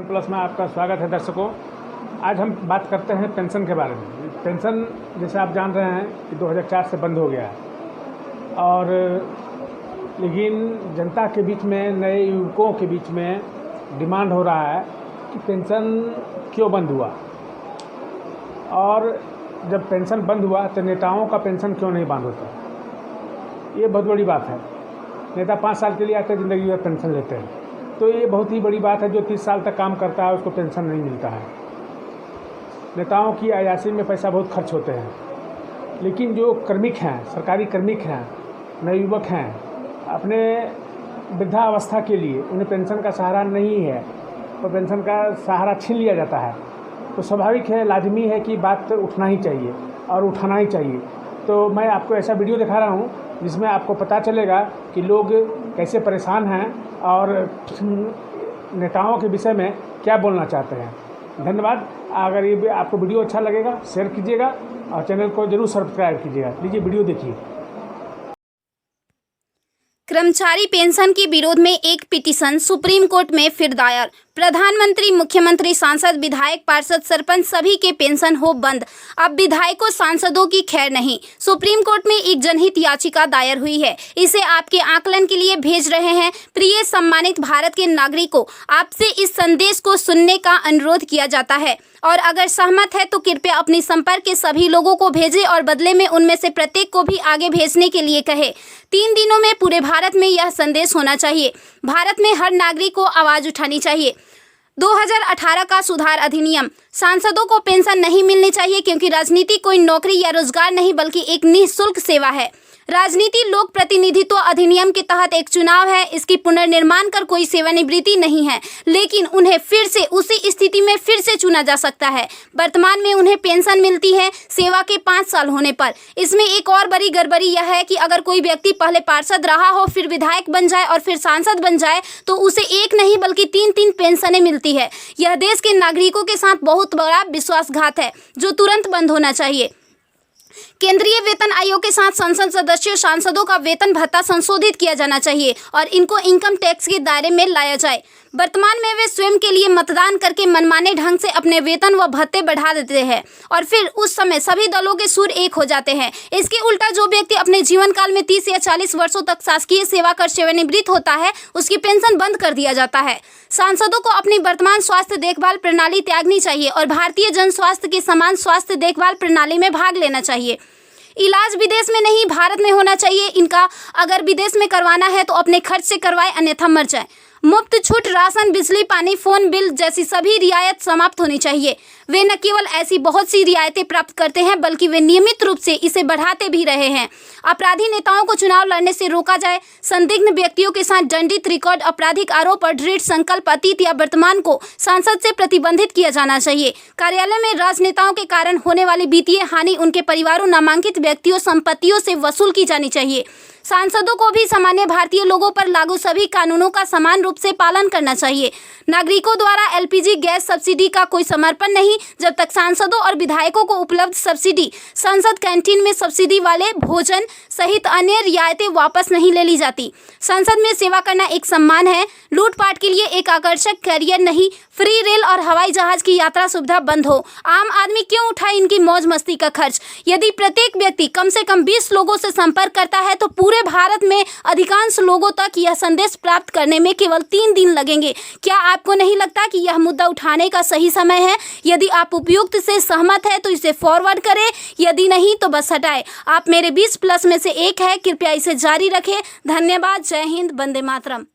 Plus में आपका स्वागत है दर्शकों। आज हम बात करते हैं पेंशन के बारे में। पेंशन जैसे आप जान रहे हैं कि 2004 से बंद हो गया है और लेकिन जनता के बीच में, नए युवकों के बीच में डिमांड हो रहा है कि पेंशन क्यों बंद हुआ, और जब पेंशन बंद हुआ तो नेताओं का पेंशन क्यों नहीं बंद होता। ये बहुत बड़ी बात है। नेता 5 साल के लिए आते ज़िंदगी भर पेंशन लेते हैं, तो ये बहुत ही बड़ी बात है। जो 30 साल तक काम करता है उसको पेंशन नहीं मिलता है। नेताओं की अयाशी में पैसा बहुत खर्च होते हैं, लेकिन जो कार्मिक हैं, सरकारी कार्मिक हैं, नवयुवक हैं, अपने वृद्धावस्था के लिए उन्हें पेंशन का सहारा नहीं है, तो पेंशन का सहारा छीन लिया जाता है। तो स्वाभाविक है, लाजमी है कि बात उठना ही चाहिए और उठाना ही चाहिए। तो मैं आपको ऐसा वीडियो दिखा रहा हूँ जिसमें आपको पता चलेगा कि लोग कैसे परेशान हैं और नेताओं के विषय में क्या बोलना चाहते हैं। धन्यवाद। अगर ये आपको वीडियो अच्छा लगेगा शेयर कीजिएगा और चैनल को जरूर सब्सक्राइब कीजिएगा। लीजिए वीडियो देखिए। कर्मचारी पेंशन के विरोध में एक पिटीशन सुप्रीम कोर्ट में फिर दायर। प्रधानमंत्री, मुख्यमंत्री, सांसद, विधायक, पार्षद, सरपंच सभी के पेंशन हो बंद। अब विधायकों, सांसदों की खैर नहीं। सुप्रीम कोर्ट में एक जनहित याचिका दायर हुई है। इसे आपके आकलन के लिए भेज रहे हैं। प्रिय सम्मानित भारत के नागरिकों, आपसे इस संदेश को सुनने का अनुरोध किया जाता है और अगर सहमत है तो कृपया अपने संपर्क के सभी लोगों को भेजें और बदले में उनमें से प्रत्येक को भी आगे भेजने के लिए कहें। 3 दिनों में पूरे भारत में यह संदेश होना चाहिए। भारत में हर नागरिक को आवाज उठानी चाहिए। 2018 का सुधार अधिनियम। सांसदों को पेंशन नहीं मिलनी चाहिए क्योंकि राजनीति कोई नौकरी या रोजगार नहीं बल्कि एक निःशुल्क सेवा है। राजनीति लोक प्रतिनिधित्व अधिनियम के तहत एक चुनाव है। इसकी पुनर्निर्माण कर कोई सेवानिवृत्ति नहीं है, लेकिन उन्हें फिर से उसी स्थिति में फिर से चुना जा सकता है। वर्तमान में उन्हें पेंशन मिलती है सेवा के 5 साल होने पर। इसमें एक और बड़ी गड़बड़ी यह है कि अगर कोई व्यक्ति पहले पार्षद रहा हो, फिर विधायक बन जाए और फिर सांसद बन जाए तो उसे एक नहीं बल्कि 3-3 पेंशनें मिलती है। यह देश के नागरिकों के साथ बहुत बड़ा विश्वासघात है जो तुरंत बंद होना चाहिए। केंद्रीय वेतन आयोग के साथ संसद सदस्यों, सांसदों का वेतन भत्ता संशोधित किया जाना चाहिए और इनको इनकम टैक्स के दायरे में लाया जाए। वर्तमान में वे स्वयं के लिए मतदान करके मनमाने ढंग से अपने वेतन व भत्ते बढ़ा देते हैं और फिर उस समय सभी दलों के सुर एक हो जाते हैं। इसके उल्टा जो व्यक्ति अपने जीवन काल में 30 या 40 वर्षों तक शासकीय सेवा कर सेवानिवृत्त होता है, उसकी पेंशन बंद कर दिया जाता है। सांसदों को अपनी वर्तमान स्वास्थ्य देखभाल प्रणाली त्यागनी चाहिए और भारतीय जन स्वास्थ्य की समान स्वास्थ्य देखभाल प्रणाली में भाग लेना चाहिए। इलाज विदेश में नहीं, भारत में होना चाहिए इनका। अगर विदेश में करवाना है तो अपने खर्च से करवाए, अन्यथा मर जाए। मुफ्त छूट, राशन, बिजली, पानी, फोन बिल जैसी सभी रियायत समाप्त होनी चाहिए। वे न केवल ऐसी बहुत सी रियायतें प्राप्त करते हैं बल्कि वे नियमित रूप से इसे बढ़ाते भी रहे हैं। अपराधी नेताओं को चुनाव लड़ने से रोका जाए। संदिग्ध व्यक्तियों के साथ दंडित रिकॉर्ड, आपराधिक आरोप और दृढ़ संकल्प अतीत या वर्तमान को संसद से प्रतिबंधित किया जाना चाहिए। कार्यालय में राजनेताओं के कारण होने वाली वित्तीय हानि उनके परिवारों, नामांकित व्यक्तियों, संपत्तियों से वसूल की जानी चाहिए। सांसदों को भी सामान्य भारतीय लोगों पर लागू सभी कानूनों का समान रूप से पालन करना चाहिए। नागरिकों द्वारा एलपीजी गैस सब्सिडी का कोई समर्पण नहीं जब तक सांसदों और विधायकों को उपलब्ध सब्सिडी, संसद कैंटीन में सब्सिडी वाले भोजन सहित अन्य रियायतें वापस नहीं ले ली जाती। संसद में सेवा करना एक सम्मान है, लूटपाट के लिए एक आकर्षक करियर नहीं। फ्री रेल और हवाई जहाज की यात्रा सुविधा बंद हो। आम आदमी क्यों उठाए इनकी मौज मस्ती का खर्च। यदि प्रत्येक व्यक्ति कम से कम 20 लोगों से संपर्क करता है तो पूरे भारत में अधिकांश लोगों तक यह संदेश प्राप्त करने में केवल 3 दिन लगेंगे। क्या आपको नहीं लगता कि यह मुद्दा उठाने का सही समय है? यदि आप उपयुक्त से सहमत है तो इसे फॉरवर्ड करें, यदि नहीं तो बस हटाएं। आप मेरे 20+ में से एक है। कृपया इसे जारी रखें। धन्यवाद। जय हिंद। वंदे मातरम।